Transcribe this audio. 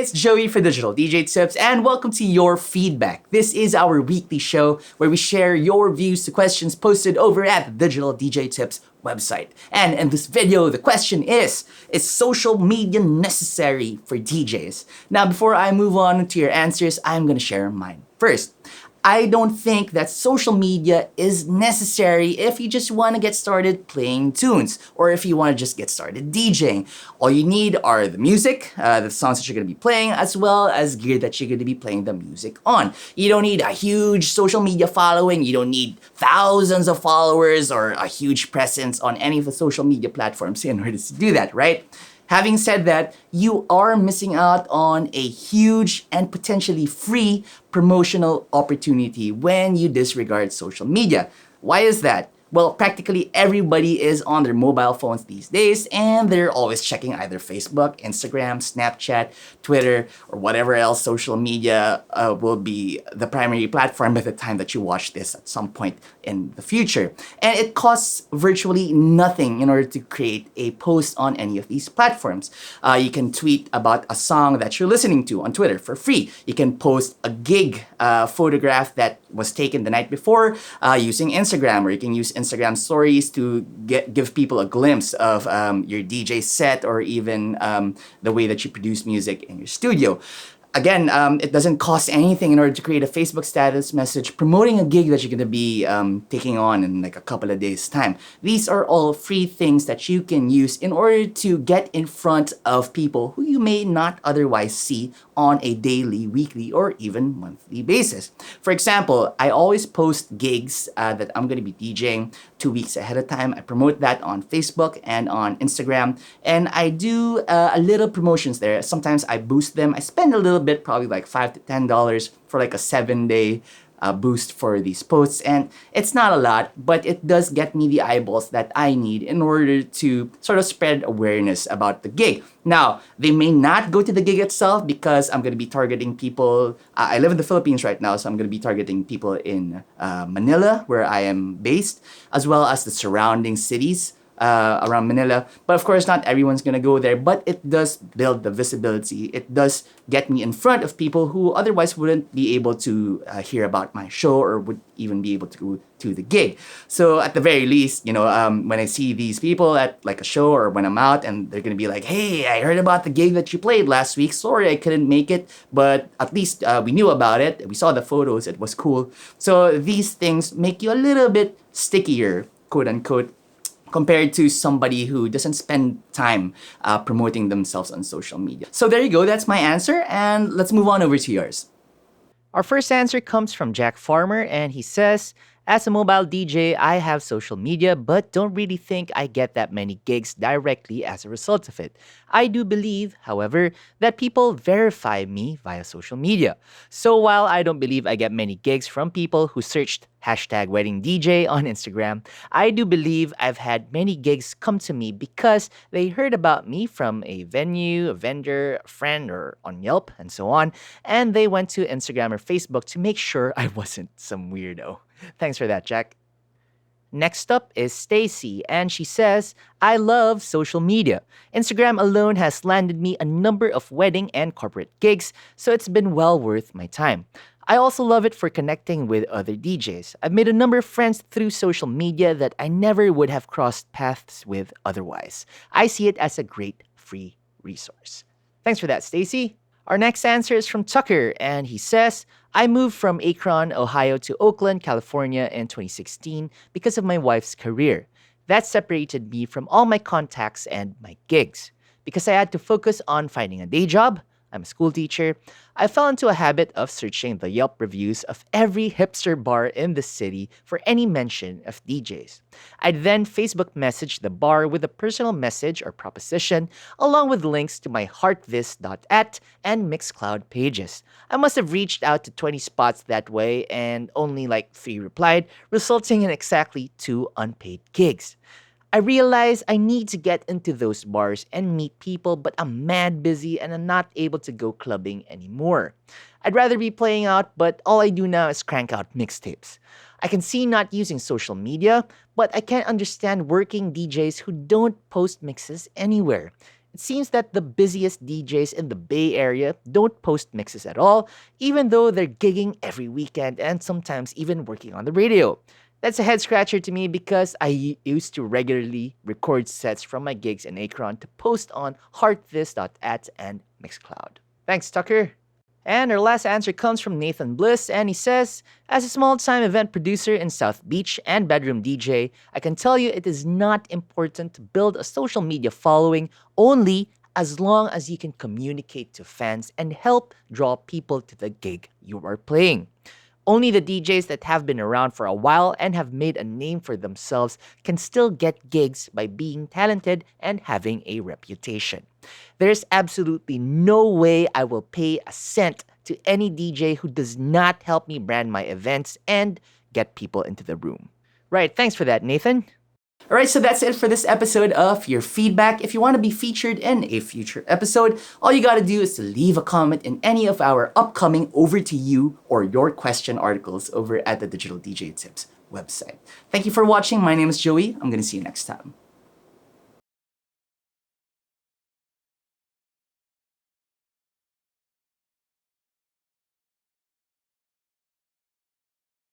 it's Joey for Digital DJ Tips, and welcome to Your Feedback. This is our weekly show where we share your views to questions posted over at the Digital DJ Tips website. And in this video, the question is social media necessary for DJs? Now, before I move on to your answers, I'm gonna share mine. First, I don't think that social media is necessary if you just want to get started playing tunes or if you want to just get started DJing. All you need are the music, the songs that you're going to be playing, as well as gear that you're going to be playing the music on. You don't need a huge social media following. You don't need thousands of followers or a huge presence on any of the social media platforms in order to do that, right? Having said that, you are missing out on a huge and potentially free promotional opportunity when you disregard social media. Why is that? Well, practically everybody is on their mobile phones these days, and they're always checking either Facebook, Instagram, Snapchat, Twitter, or whatever else social media will be the primary platform by the time that you watch this at some point in the future. And it costs virtually nothing in order to create a post on any of these platforms. You can tweet about a song that you're listening to on Twitter for free. You can post a gig photograph that was taken the night before using Instagram, or you can use Instagram stories to give people a glimpse of your DJ set or even the way that you produce music in your studio. Again, it doesn't cost anything in order to create a Facebook status message promoting a gig that you're going to be taking on in like a couple of days' time. These are all free things that you can use in order to get in front of people who you may not otherwise see on a daily, weekly, or even monthly basis. For example, I always post gigs that I'm going to be DJing 2 weeks ahead of time. I promote that on Facebook and on Instagram, and I do a little promotions there. Sometimes I boost them. I spend a little bit, probably like $5 to $10 for like a 7-day boost for these posts, and it's not a lot, but it does get me the eyeballs that I need in order to sort of spread awareness about the gig. Now, they may not go to the gig itself because I'm going to be targeting people. I live in the Philippines right now, so I'm going to be targeting people in Manila, where I am based, as well as the surrounding cities around Manila. But of course, not everyone's gonna go there, but it does build the visibility. It does get me in front of people who otherwise wouldn't be able to hear about my show or would even be able to go to the gig. So at the very least, when I see these people at like a show or when I'm out and they're gonna be like, hey, I heard about the gig that you played last week. Sorry, I couldn't make it, but at least we knew about it. We saw the photos. It was cool. So these things make you a little bit stickier, quote unquote, compared to somebody who doesn't spend time promoting themselves on social media. So there you go, that's my answer, and let's move on over to yours. Our first answer comes from Jack Farmer, and he says, as a mobile DJ, I have social media, but don't really think I get that many gigs directly as a result of it. I do believe, however, that people verify me via social media. So while I don't believe I get many gigs from people who searched #weddingdj on Instagram, I do believe I've had many gigs come to me because they heard about me from a venue, a vendor, a friend, or on Yelp, and so on, and they went to Instagram or Facebook to make sure I wasn't some weirdo. Thanks for that, Jack. Next up is Stacy, and she says, I love social media. Instagram alone has landed me a number of wedding and corporate gigs, so it's been well worth my time. I also love it for connecting with other DJs. I've made a number of friends through social media that I never would have crossed paths with otherwise. I see it as a great free resource. Thanks for that, Stacy. Our next answer is from Tucker, and he says, I moved from Akron, Ohio to Oakland, California in 2016 because of my wife's career. That separated me from all my contacts and my gigs. Because I had to focus on finding a day job, I'm a school teacher, I fell into a habit of searching the Yelp reviews of every hipster bar in the city for any mention of DJs. I'd then Facebook message the bar with a personal message or proposition, along with links to my heartvis.at and Mixcloud pages. I must have reached out to 20 spots that way, and only like 3 replied, resulting in exactly 2 unpaid gigs. I realize I need to get into those bars and meet people, but I'm mad busy and I'm not able to go clubbing anymore. I'd rather be playing out, but all I do now is crank out mixtapes. I can see not using social media, but I can't understand working DJs who don't post mixes anywhere. It seems that the busiest DJs in the Bay Area don't post mixes at all, even though they're gigging every weekend and sometimes even working on the radio. That's a head scratcher to me because used to regularly record sets from my gigs in Akron to post on heartthis.at and Mixcloud. Thanks, Tucker. And our last answer comes from Nathan Bliss, and he says, as a small time event producer in South Beach and bedroom DJ, I can tell you it is not important to build a social media following only as long as you can communicate to fans and help draw people to the gig you are playing. Only the DJs that have been around for a while and have made a name for themselves can still get gigs by being talented and having a reputation. There's absolutely no way I will pay a cent to any DJ who does not help me brand my events and get people into the room. Right, thanks for that, Nathan. Alright, so that's it for this episode of Your Feedback. If you want to be featured in a future episode, all you gotta do is to leave a comment in any of our upcoming Over to You or Your Question articles over at the Digital DJ Tips website. Thank you for watching. My name is Joey. I'm gonna see you next time.